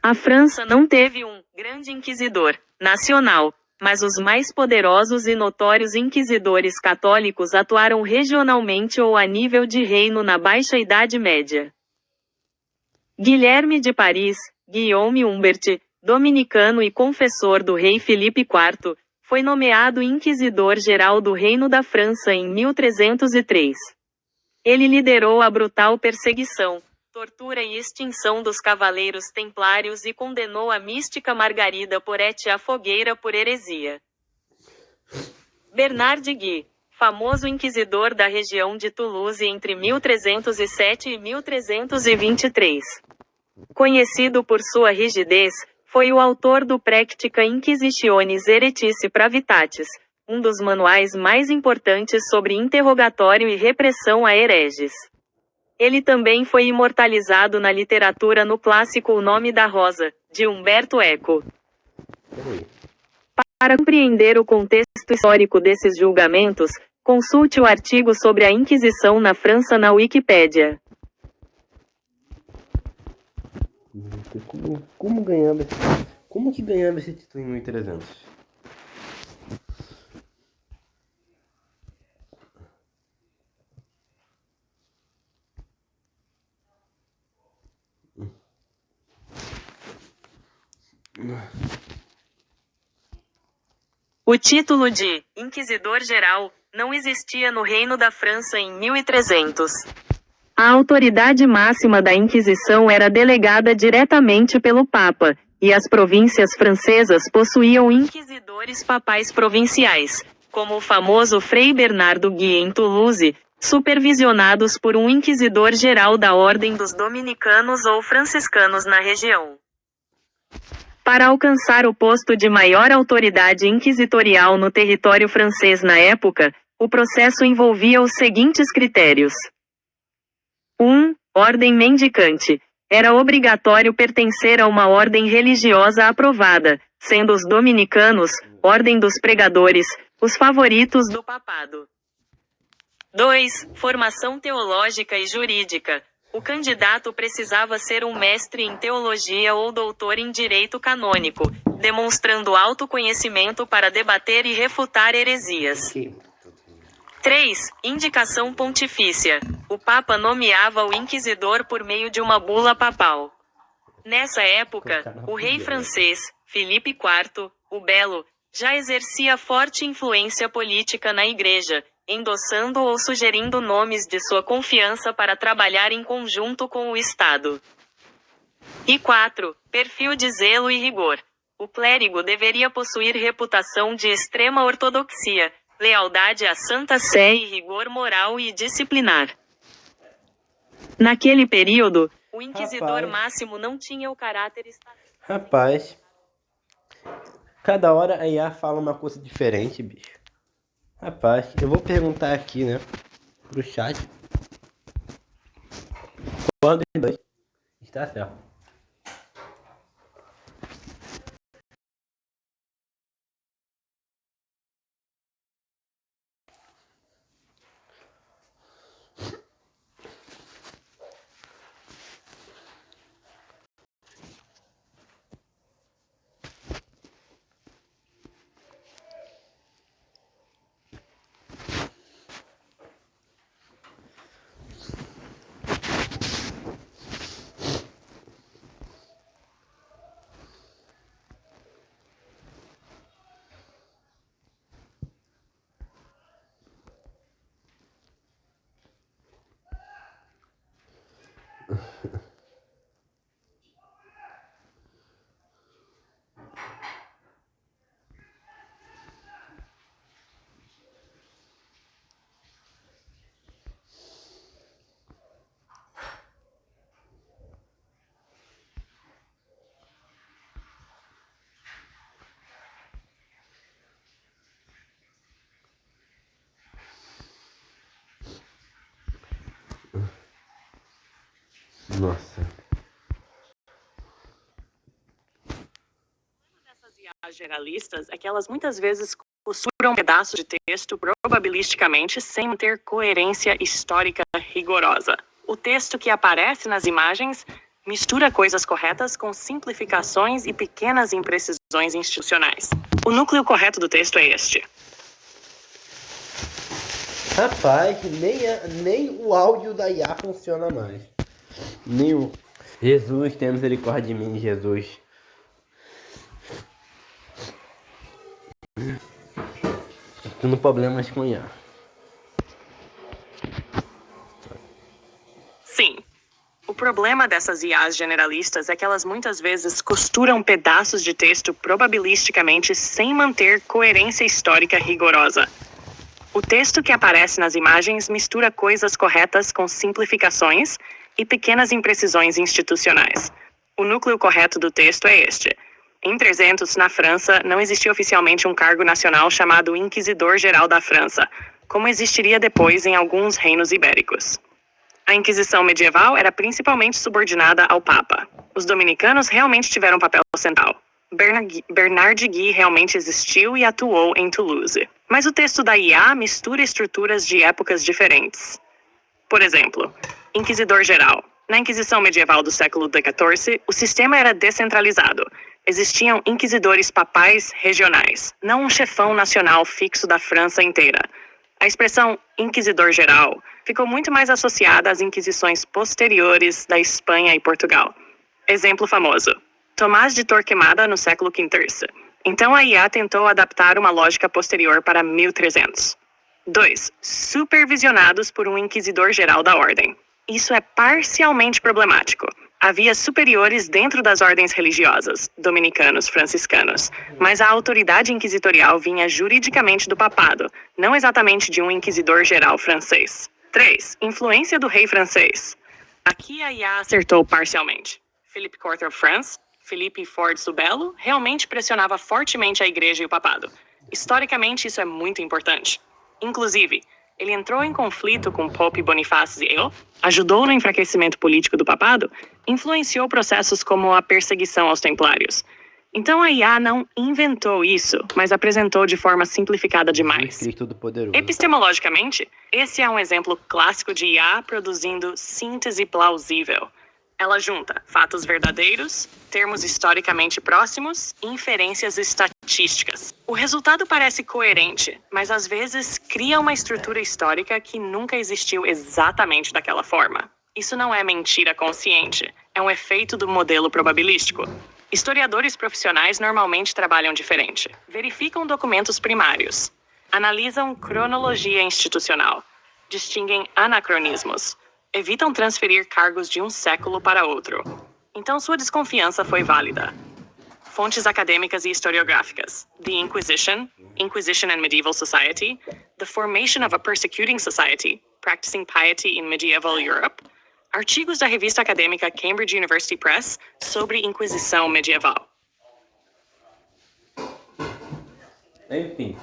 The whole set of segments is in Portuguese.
A França não teve um grande inquisidor nacional, mas os mais poderosos e notórios inquisidores católicos atuaram regionalmente ou a nível de reino na Baixa Idade Média. Guilherme de Paris, Guillaume Humbert, dominicano e confessor do rei Filipe IV, foi nomeado inquisidor-geral do Reino da França em 1303. Ele liderou a brutal perseguição, tortura e extinção dos cavaleiros templários e condenou a mística Margarida Porete à fogueira por heresia. Bernard Guy, famoso inquisidor da região de Toulouse entre 1307 e 1323. Conhecido por sua rigidez, foi o autor do Practica Inquisitionis Heretici Pravitatis, um dos manuais mais importantes sobre interrogatório e repressão a hereges. Ele também foi imortalizado na literatura no clássico O Nome da Rosa, de Umberto Eco. Para compreender o contexto histórico desses julgamentos, consulte o artigo sobre a Inquisição na França na Wikipédia. Como que ganhava esse título em 1300? O título de Inquisidor-Geral não existia no Reino da França em 1300. A autoridade máxima da Inquisição era delegada diretamente pelo Papa, e as províncias francesas possuíam inquisidores papais provinciais, como o famoso Frei Bernardo Guy em Toulouse, supervisionados por um inquisidor-geral da Ordem dos Dominicanos ou Franciscanos na região. Para alcançar o posto de maior autoridade inquisitorial no território francês na época, o processo envolvia os seguintes critérios. 1. Ordem mendicante. Era obrigatório pertencer a uma ordem religiosa aprovada, sendo os dominicanos, ordem dos pregadores, os favoritos do papado. 2. Formação teológica e jurídica. O candidato precisava ser um mestre em teologia ou doutor em direito canônico, demonstrando alto conhecimento para debater e refutar heresias. 3. Indicação pontifícia. O Papa nomeava o inquisidor por meio de uma bula papal. Nessa época, o rei francês, Filipe IV, o Belo, já exercia forte influência política na Igreja, endossando ou sugerindo nomes de sua confiança para trabalhar em conjunto com o Estado. E 4. Perfil de zelo e rigor. O clérigo deveria possuir reputação de extrema ortodoxia, lealdade à Santa Sé e rigor moral e disciplinar. Naquele período, o inquisidor máximo não tinha o caráter estatístico. Rapaz, cada hora a IA fala uma coisa diferente, bicho. Rapaz, eu vou perguntar aqui, né, pro chat. Qual dos dois está certo? Nossa. Dessas IAs generalistas é que elas muitas vezes costuram pedaços de texto probabilisticamente sem manter coerência histórica rigorosa. O texto que aparece nas imagens Mistura coisas corretas com simplificações e pequenas imprecisões institucionais. O núcleo correto do texto é este. Rapaz, nem o áudio da IA funciona mais. Nem o... Jesus, tem misericórdia de mim, Jesus. Tendo problemas com IA. Sim. O problema dessas IAs generalistas é que elas muitas vezes costuram pedaços de texto probabilisticamente sem manter coerência histórica rigorosa. O texto que aparece nas imagens mistura coisas corretas com simplificações e pequenas imprecisões institucionais. O núcleo correto do texto é este. Em 300, na França, não existia oficialmente um cargo nacional chamado Inquisidor-Geral da França, como existiria depois em alguns reinos ibéricos. A Inquisição medieval era principalmente subordinada ao Papa. Os dominicanos realmente tiveram um papel central. Bernard Guy realmente existiu e atuou em Toulouse. Mas o texto da IA mistura estruturas de épocas diferentes. Por exemplo, Inquisidor-Geral. Na Inquisição medieval do século XIV, o sistema era descentralizado. Existiam inquisidores papais regionais, não um chefão nacional fixo da França inteira. A expressão Inquisidor-Geral ficou muito mais associada às inquisições posteriores da Espanha e Portugal. Exemplo famoso. Tomás de Torquemada no século XIV. Então a IA tentou adaptar uma lógica posterior para 1300. 2. Supervisionados por um inquisidor-geral da ordem. Isso é parcialmente problemático. Havia superiores dentro das ordens religiosas, dominicanos, franciscanos, mas a autoridade inquisitorial vinha juridicamente do papado, não exatamente de um inquisidor-geral francês. 3. Influência do rei francês. Aqui a IA acertou parcialmente. Philippe IV of France, Philippe Ford Subello, realmente pressionava fortemente a igreja e o papado. Historicamente, isso é muito importante. Inclusive, ele entrou em conflito com Pope Bonifácio VI, ajudou no enfraquecimento político do papado, influenciou processos como a perseguição aos templários. Então a IA não inventou isso, mas apresentou de forma simplificada demais. Epistemologicamente, esse é um exemplo clássico de IA produzindo síntese plausível. Ela junta fatos verdadeiros, termos historicamente próximos e inferências estatísticas. O resultado parece coerente, mas às vezes cria uma estrutura histórica que nunca existiu exatamente daquela forma. Isso não é mentira consciente, é um efeito do modelo probabilístico. Historiadores profissionais normalmente trabalham diferente. Verificam documentos primários, analisam cronologia institucional, distinguem anacronismos, evitam transferir cargos de um século para outro. Então sua desconfiança foi válida. Fontes acadêmicas e historiográficas. The Inquisition, Inquisition and Medieval Society, The Formation of a Persecuting Society, Practicing Piety in Medieval Europe, artigos da revista acadêmica Cambridge University Press sobre Inquisição medieval. Enfim.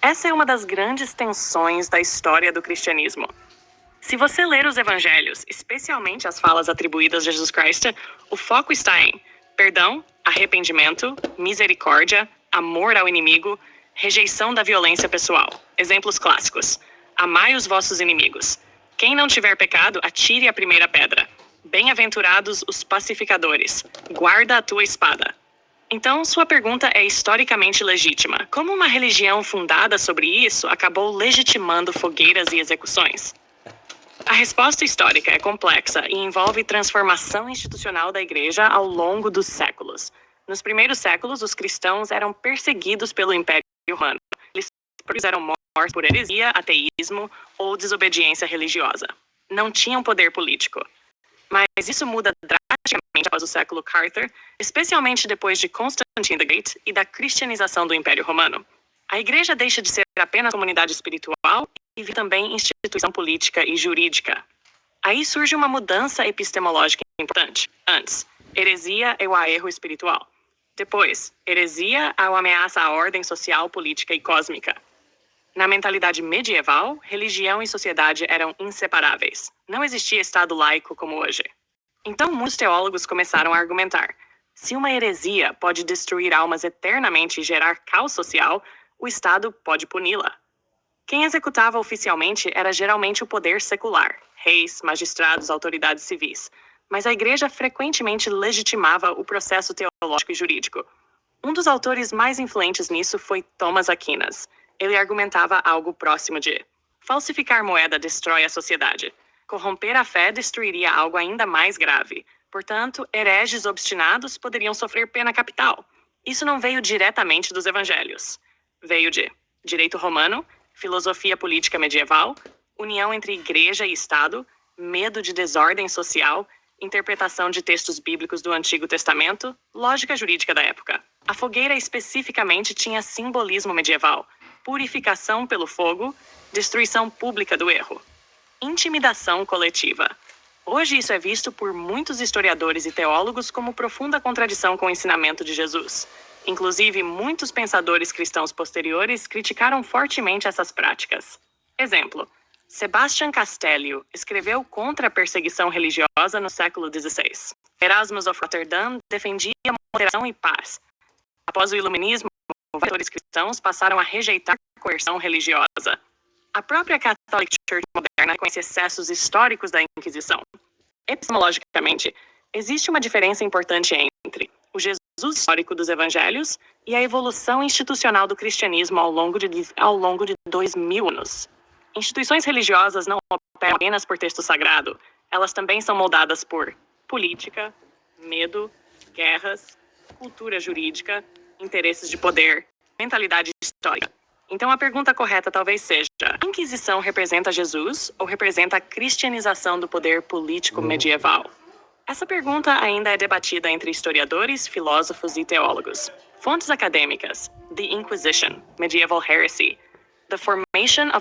Essa é uma das grandes tensões da história do cristianismo. Se você ler os evangelhos, especialmente as falas atribuídas a Jesus Cristo, o foco está em perdão, arrependimento, misericórdia, amor ao inimigo, rejeição da violência pessoal. Exemplos clássicos. Amai os vossos inimigos. Quem não tiver pecado, atire a primeira pedra. Bem-aventurados os pacificadores. Guarda a tua espada. Então, sua pergunta é historicamente legítima. Como uma religião fundada sobre isso acabou legitimando fogueiras e execuções? A resposta histórica é complexa e envolve transformação institucional da igreja ao longo dos séculos. Nos primeiros séculos, os cristãos eram perseguidos pelo Império Romano. Eles eram mortos por heresia, ateísmo ou desobediência religiosa. Não tinham poder político. Mas isso muda drasticamente após o século Carter, especialmente depois de Constantine the Great e da cristianização do Império Romano. A igreja deixa de ser apenas comunidade espiritual e vira também instituição política e jurídica. Aí surge uma mudança epistemológica importante. Antes, heresia é o erro espiritual. Depois, heresia é a ameaça à ordem social, política e cósmica. Na mentalidade medieval, religião e sociedade eram inseparáveis. Não existia Estado laico como hoje. Então, muitos teólogos começaram a argumentar: se uma heresia pode destruir almas eternamente e gerar caos social, o Estado pode puni-la. Quem executava oficialmente era geralmente o poder secular, reis, magistrados, autoridades civis. Mas a igreja frequentemente legitimava o processo teológico e jurídico. Um dos autores mais influentes nisso foi Thomas Aquinas. Ele argumentava algo próximo de: falsificar moeda destrói a sociedade. Corromper a fé destruiria algo ainda mais grave. Portanto, hereges obstinados poderiam sofrer pena capital. Isso não veio diretamente dos evangelhos. Veio de direito romano, filosofia política medieval, união entre igreja e Estado, medo de desordem social, interpretação de textos bíblicos do Antigo Testamento, lógica jurídica da época. A fogueira especificamente tinha simbolismo medieval: purificação pelo fogo, destruição pública do erro. Intimidação coletiva. Hoje isso é visto por muitos historiadores e teólogos como profunda contradição com o ensinamento de Jesus. Inclusive, muitos pensadores cristãos posteriores criticaram fortemente essas práticas. Exemplo: Sebastian Castellio escreveu contra a perseguição religiosa no século XVI. Erasmus of Rotterdam defendia moderação e paz. Após o Iluminismo, vários autores cristãos passaram a rejeitar a coerção religiosa. A própria Catholic Church moderna reconhece excessos históricos da Inquisição. Epistemologicamente, existe uma diferença importante entre o Jesus histórico dos evangelhos e a evolução institucional do cristianismo ao longo de 2000 anos. Instituições religiosas não operam apenas por texto sagrado, elas também são moldadas por política, medo, guerras, cultura jurídica, interesses de poder, mentalidade histórica. Então a pergunta correta talvez seja: a Inquisição representa Jesus ou representa a cristianização do poder político medieval? Essa pergunta ainda é debatida entre historiadores, filósofos e teólogos. Fontes acadêmicas: The Inquisition, Medieval Heresy, The Formation of